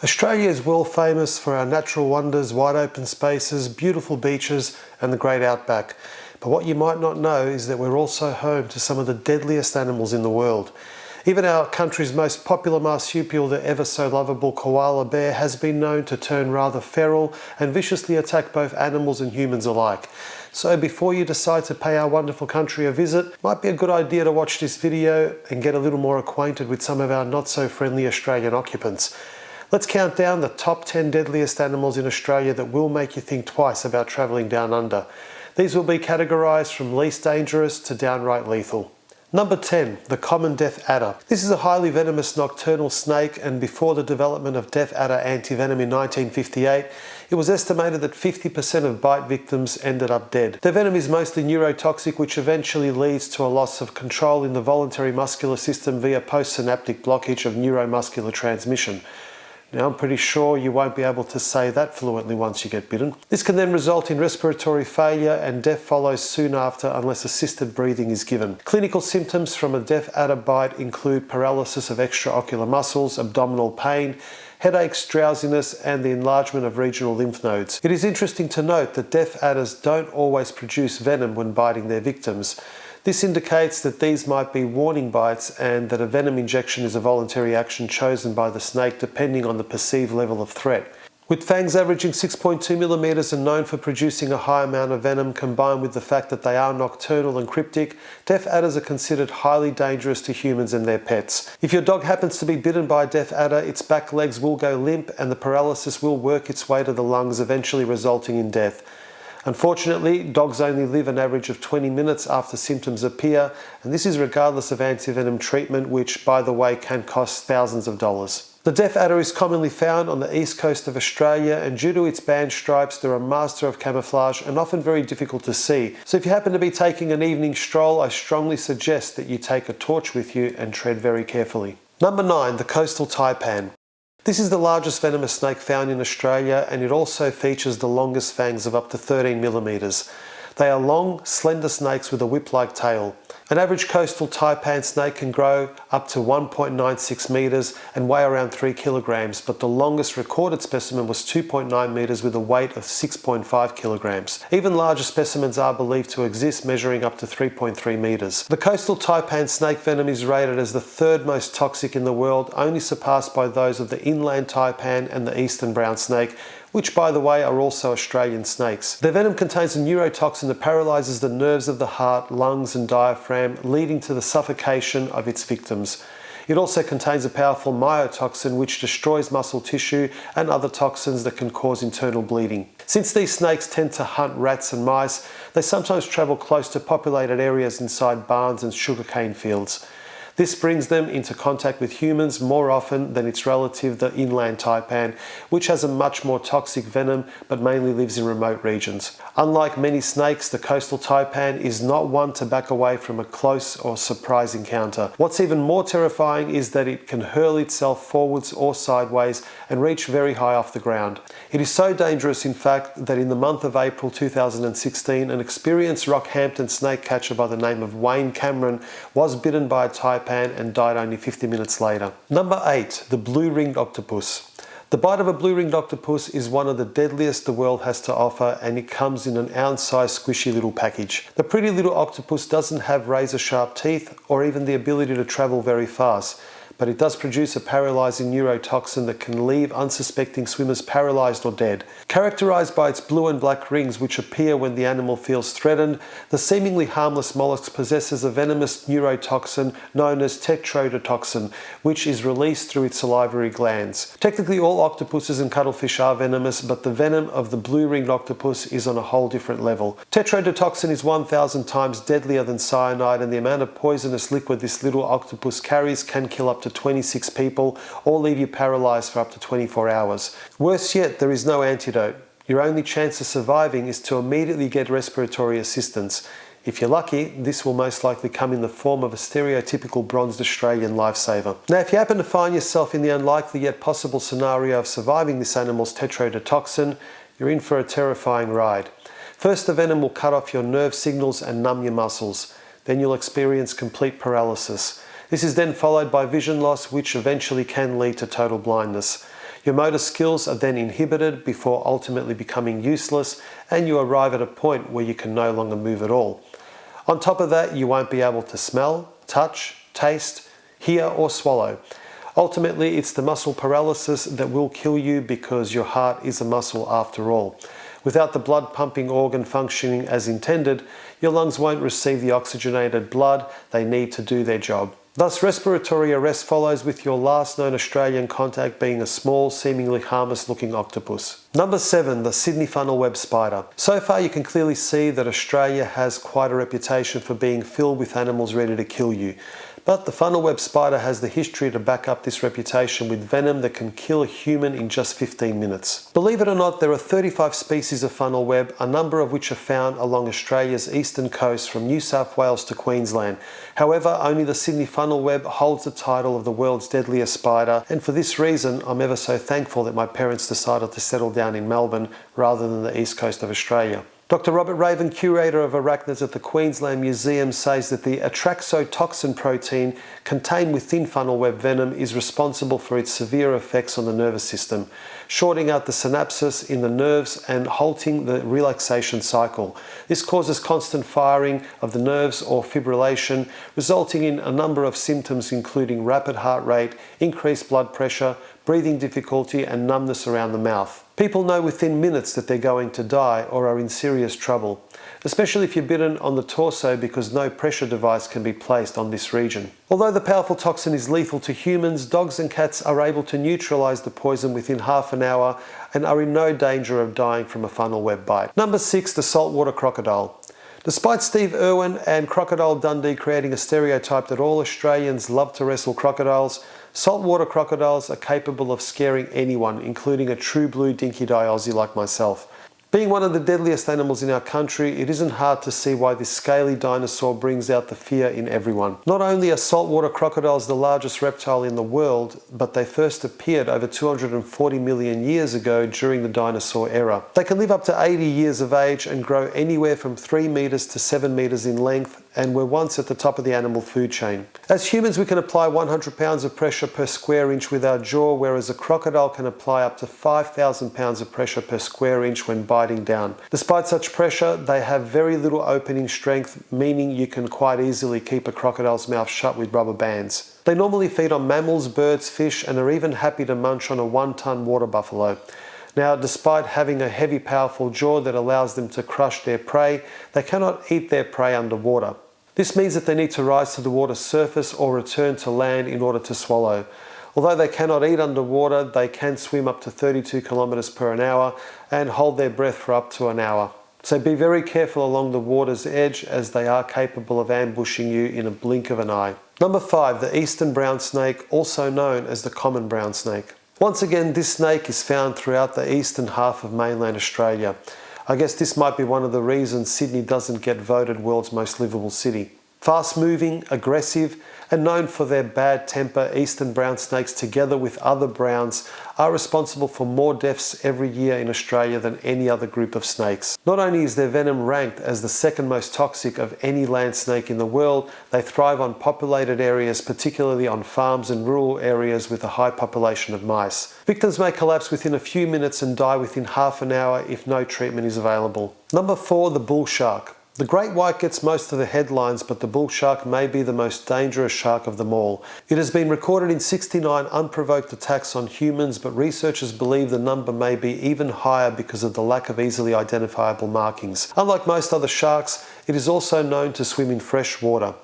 Australia is world famous for our natural wonders, wide open spaces, beautiful beaches and the great outback. But what you might not know is that we're also home to some of the deadliest animals in the world. Even our country's most popular marsupial, the ever so lovable koala bear, has been known to turn rather feral and viciously attack both animals and humans alike. So before you decide to pay our wonderful country a visit, it might be a good idea to watch this video and get a little more acquainted with some of our not so friendly Australian occupants. Let's count down the top 10 deadliest animals in Australia that will make you think twice about travelling down under. These will be categorised from least dangerous to downright lethal. Number 10, the common death adder. This is a highly venomous nocturnal snake, and before the development of death adder antivenom in 1958, it was estimated that 50% of bite victims ended up dead. Their venom is mostly neurotoxic, which eventually leads to a loss of control in the voluntary muscular system via postsynaptic blockage of neuromuscular transmission. Now, I'm pretty sure you won't be able to say that fluently once you get bitten. This can then result in respiratory failure, and death follows soon after unless assisted breathing is given. Clinical symptoms from a death adder bite include paralysis of extraocular muscles, abdominal pain, headaches, drowsiness, and the enlargement of regional lymph nodes. It is interesting to note that death adders don't always produce venom when biting their victims. This indicates that these might be warning bites and that a venom injection is a voluntary action chosen by the snake depending on the perceived level of threat. With fangs averaging 6.2 millimeters and known for producing a high amount of venom, combined with the fact that they are nocturnal and cryptic, death adders are considered highly dangerous to humans and their pets. If your dog happens to be bitten by a death adder, its back legs will go limp and the paralysis will work its way to the lungs, eventually resulting in death. Unfortunately, dogs only live an average of 20 minutes after symptoms appear, and this is regardless of antivenom treatment, which, by the way, can cost thousands of dollars. The death adder is commonly found on the east coast of Australia, and due to its band stripes, they're a master of camouflage and often very difficult to see. So if you happen to be taking an evening stroll, I strongly suggest that you take a torch with you and tread very carefully. Number 9, the coastal taipan. This is the largest venomous snake found in Australia, and it also features the longest fangs of up to 13 millimeters. They are long, slender snakes with a whip-like tail. An average coastal taipan snake can grow up to 1.96 meters and weigh around 3 kilograms, but the longest recorded specimen was 2.9 meters with a weight of 6.5 kilograms. Even larger specimens are believed to exist, measuring up to 3.3 meters. The coastal taipan snake venom is rated as the third most toxic in the world, only surpassed by those of the inland taipan and the eastern brown snake, which by the way are also Australian snakes. Their venom contains a neurotoxin that paralyzes the nerves of the heart, lungs and diaphragm, leading to the suffocation of its victims. It also contains a powerful myotoxin which destroys muscle tissue and other toxins that can cause internal bleeding. Since these snakes tend to hunt rats and mice, they sometimes travel close to populated areas inside barns and sugarcane fields. This brings them into contact with humans more often than its relative, the inland taipan, which has a much more toxic venom but mainly lives in remote regions. Unlike many snakes, the coastal taipan is not one to back away from a close or surprise encounter. What's even more terrifying is that it can hurl itself forwards or sideways and reach very high off the ground. It is so dangerous, in fact, that in the month of April 2016, an experienced Rockhampton snake catcher by the name of Wayne Cameron was bitten by a taipan and died only 50 minutes later. Number 8, the blue-ringed octopus. The bite of a blue-ringed octopus is one of the deadliest the world has to offer, and it comes in an ounce-sized squishy little package. The pretty little octopus doesn't have razor-sharp teeth or even the ability to travel very fast, but it does produce a paralysing neurotoxin that can leave unsuspecting swimmers paralysed or dead. Characterised by its blue and black rings which appear when the animal feels threatened, the seemingly harmless mollusk possesses a venomous neurotoxin known as tetrodotoxin, which is released through its salivary glands. Technically all octopuses and cuttlefish are venomous, but the venom of the blue-ringed octopus is on a whole different level. Tetrodotoxin is 1,000 times deadlier than cyanide, and the amount of poisonous liquid this little octopus carries can kill up to 26 people or leave you paralysed for up to 24 hours. Worse yet, there is no antidote. Your only chance of surviving is to immediately get respiratory assistance. If you're lucky, this will most likely come in the form of a stereotypical bronzed Australian lifesaver. Now, if you happen to find yourself in the unlikely yet possible scenario of surviving this animal's tetrodotoxin, you're in for a terrifying ride. First, the venom will cut off your nerve signals and numb your muscles. Then you'll experience complete paralysis. This is then followed by vision loss, which eventually can lead to total blindness. Your motor skills are then inhibited before ultimately becoming useless, and you arrive at a point where you can no longer move at all. On top of that, you won't be able to smell, touch, taste, hear or swallow. Ultimately, it's the muscle paralysis that will kill you because your heart is a muscle after all. Without the blood pumping organ functioning as intended, your lungs won't receive the oxygenated blood they need to do their job. Thus, respiratory arrest follows, with your last known Australian contact being a small, seemingly harmless looking octopus. Number 7, the Sydney funnel web spider. So far you can clearly see that Australia has quite a reputation for being filled with animals ready to kill you. But the funnel web spider has the history to back up this reputation, with venom that can kill a human in just 15 minutes. Believe it or not, there are 35 species of funnel web, a number of which are found along Australia's eastern coast from New South Wales to Queensland. However, only the Sydney funnel web holds the title of the world's deadliest spider, and for this reason I'm ever so thankful that my parents decided to settle down in Melbourne rather than the east coast of Australia. Dr. Robert Raven, curator of arachnids at the Queensland Museum, says that the atraxotoxin protein contained within funnel web venom is responsible for its severe effects on the nervous system, shorting out the synapses in the nerves and halting the relaxation cycle. This causes constant firing of the nerves or fibrillation, resulting in a number of symptoms including rapid heart rate, increased blood pressure, breathing difficulty and numbness around the mouth. People know within minutes that they're going to die or are in serious trouble, especially if you're bitten on the torso, because no pressure device can be placed on this region. Although the powerful toxin is lethal to humans, dogs and cats are able to neutralise the poison within half an hour and are in no danger of dying from a funnel web bite. Number 6, the saltwater crocodile. Despite Steve Irwin and Crocodile Dundee creating a stereotype that all Australians love to wrestle crocodiles, saltwater crocodiles are capable of scaring anyone, including a true blue dinky-die Aussie like myself. Being one of the deadliest animals in our country, it isn't hard to see why this scaly dinosaur brings out the fear in everyone. Not only are saltwater crocodiles the largest reptile in the world, but they first appeared over 240 million years ago during the dinosaur era. They can live up to 80 years of age and grow anywhere from 3 meters to 7 meters in length, and were once at the top of the animal food chain. As humans, we can apply 100 pounds of pressure per square inch with our jaw, whereas a crocodile can apply up to 5,000 pounds of pressure per square inch when biting down. Despite such pressure, they have very little opening strength, meaning you can quite easily keep a crocodile's mouth shut with rubber bands. They normally feed on mammals, birds, fish, and are even happy to munch on a 1-ton water buffalo. Now, despite having a heavy, powerful jaw that allows them to crush their prey, they cannot eat their prey underwater. This means that they need to rise to the water's surface or return to land in order to swallow. Although they cannot eat underwater, they can swim up to 32 kilometers per hour and hold their breath for up to an hour. So be very careful along the water's edge, as they are capable of ambushing you in a blink of an eye. Number 5, the eastern brown snake, also known as the common brown snake. Once again, this snake is found throughout the eastern half of mainland Australia. I guess this might be one of the reasons Sydney doesn't get voted world's most livable city. Fast moving, aggressive, and known for their bad temper, eastern brown snakes, together with other browns, are responsible for more deaths every year in Australia than any other group of snakes. Not only is their venom ranked as the second most toxic of any land snake in the world, they thrive on populated areas, particularly on farms and rural areas with a high population of mice. Victims may collapse within a few minutes and die within half an hour if no treatment is available. Number 4, the bull shark. The great white gets most of the headlines, but the bull shark may be the most dangerous shark of them all. It has been recorded in 69 unprovoked attacks on humans, but researchers believe the number may be even higher because of the lack of easily identifiable markings. Unlike most other sharks, it is also known to swim in fresh water.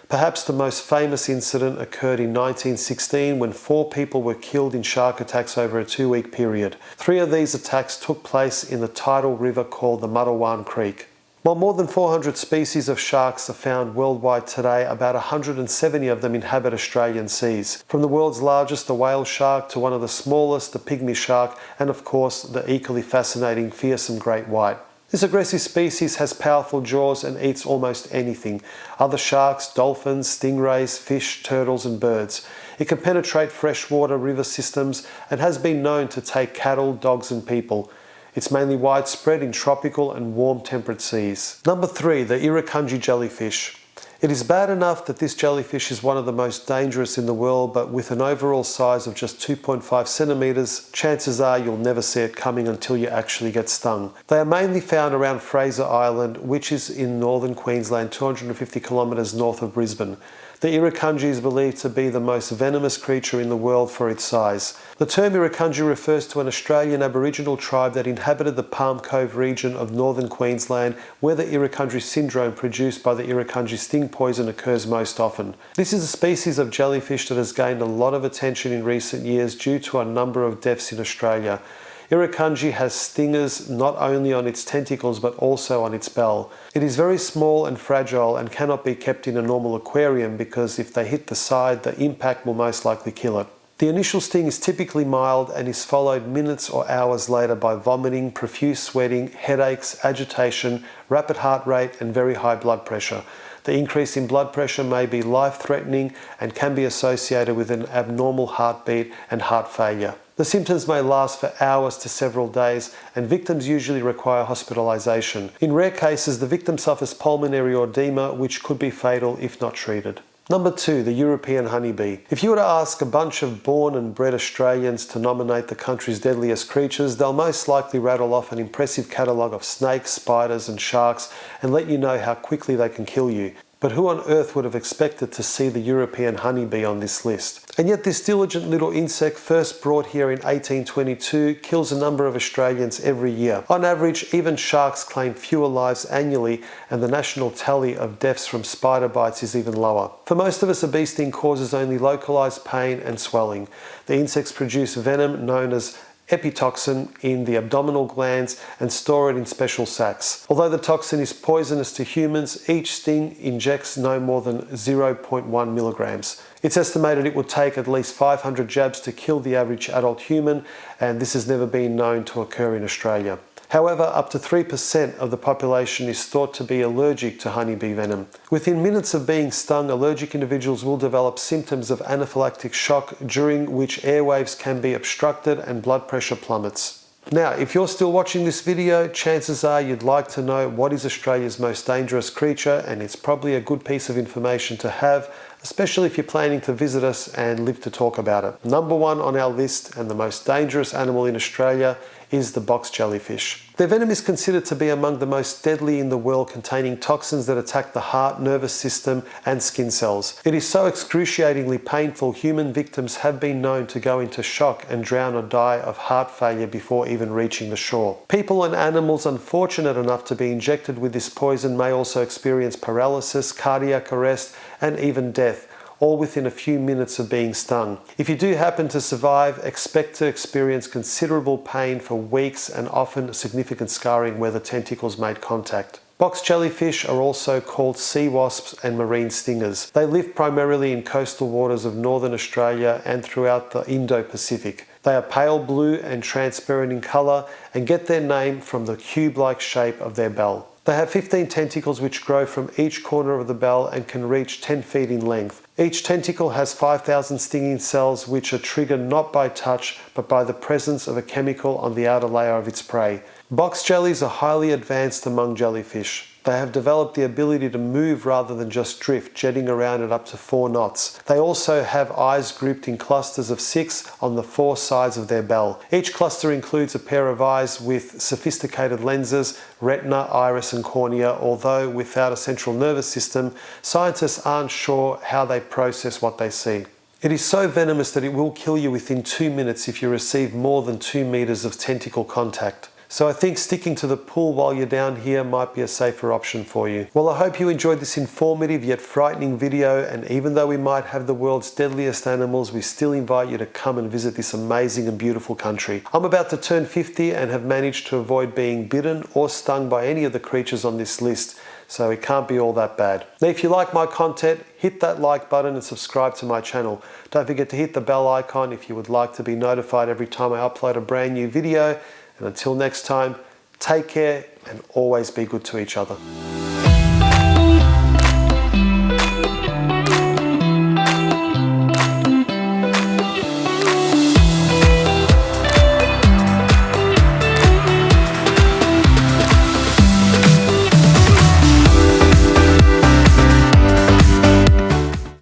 Perhaps the most famous incident occurred in 1916 when 4 people were killed in shark attacks over a 2-week period. 3 of these attacks took place in the tidal river called the Muddawan Creek. While more than 400 species of sharks are found worldwide today, about 170 of them inhabit Australian seas. From the world's largest, the whale shark, to one of the smallest, the pygmy shark, and of course the equally fascinating fearsome great white. This aggressive species has powerful jaws and eats almost anything: other sharks, dolphins, stingrays, fish, turtles and birds. It can penetrate freshwater river systems and has been known to take cattle, dogs and people. It's mainly widespread in tropical and warm temperate seas. Number 3, the IRUKANDJI jellyfish. It is bad enough that this jellyfish is one of the most dangerous in the world, but with an overall size of just 2.5 centimeters, chances are you'll never see it coming until you actually get stung. They are mainly found around Fraser Island, which is in northern Queensland, 250 kilometers north of Brisbane. The IRUKANJI is believed to be the most venomous creature in the world for its size. The term IRUKANJI refers to an Australian Aboriginal tribe that inhabited the Palm Cove region of northern Queensland, where the Irukandji syndrome produced by the Irukandji sting poison occurs most often. This is a species of jellyfish that has gained a lot of attention in recent years due to a number of deaths in Australia. IRUKANJI has stingers not only on its tentacles but also on its bell. It is very small and fragile and cannot be kept in a normal aquarium because if they hit the side, the impact will most likely kill it. The initial sting is typically mild and is followed minutes or hours later by vomiting, profuse sweating, headaches, agitation, rapid heart rate and very high blood pressure. The increase in blood pressure may be life-threatening and can be associated with an abnormal heartbeat and heart failure. The symptoms may last for hours to several days, and victims usually require hospitalization. In rare cases, the victim suffers pulmonary edema, which could be fatal if not treated. Number 2, the European honeybee. If you were to ask a bunch of born and bred Australians to nominate the country's deadliest creatures, they'll most likely rattle off an impressive catalogue of snakes, spiders and sharks and let you know how quickly they can kill you. But who on earth would have expected to see the European honeybee on this list? And yet this diligent little insect, first brought here in 1822, kills a number of Australians every year. On average, even sharks claim fewer lives annually, and the national tally of deaths from spider bites is even lower. For most of us, a bee sting causes only localized pain and swelling. The insects produce venom known as epitoxin in the abdominal glands and store it in special sacs. Although the toxin is poisonous to humans, each sting injects no more than 0.1 milligrams. It's estimated it would take at least 500 jabs to kill the average adult human, and this has never been known to occur in Australia. However, up to 3% of the population is thought to be allergic to honeybee venom. Within minutes of being stung, allergic individuals will develop symptoms of anaphylactic shock, during which airwaves can be obstructed and blood pressure plummets. Now, if you're still watching this video, chances are you'd like to know what is Australia's most dangerous creature, and it's probably a good piece of information to have, especially if you're planning to visit us and live to talk about it. Number 1 on our list, and the most dangerous animal in Australia, is the box jellyfish. Their venom is considered to be among the most deadly in the world, containing toxins that attack the heart, nervous system and skin cells. It is so excruciatingly painful, human victims have been known to go into shock and drown or die of heart failure before even reaching the shore. People and animals unfortunate enough to be injected with this poison may also experience paralysis, cardiac arrest and even death, all within a few minutes of being stung. If you do happen to survive, expect to experience considerable pain for weeks and often significant scarring where the tentacles made contact. Box jellyfish are also called sea wasps and marine stingers. They live primarily in coastal waters of northern Australia and throughout the Indo-Pacific. They are pale blue and transparent in colour and get their name from the cube-like shape of their bell. They have 15 tentacles which grow from each corner of the bell and can reach 10 feet in length. Each tentacle has 5,000 stinging cells which are triggered not by touch but by the presence of a chemical on the outer layer of its prey. Box jellies are highly advanced among jellyfish. They have developed the ability to move rather than just drift, jetting around at up to 4 knots. They also have eyes grouped in clusters of 6 on the 4 sides of their bell. Each cluster includes a pair of eyes with sophisticated lenses, retina, iris and cornea, although without a central nervous system, scientists aren't sure how they process what they see. It is so venomous that it will kill you within 2 minutes if you receive more than 2 meters of tentacle contact. So I think sticking to the pool while you're down here might be a safer option for you. Well, I hope you enjoyed this informative yet frightening video, and even though we might have the world's deadliest animals, we still invite you to come and visit this amazing and beautiful country. I'm about to turn 50 and have managed to avoid being bitten or stung by any of the creatures on this list, so it can't be all that bad. Now, if you like my content, hit that like button and subscribe to my channel. Don't forget to hit the bell icon if you would like to be notified every time I upload a brand new video. And until next time, take care and always be good to each other.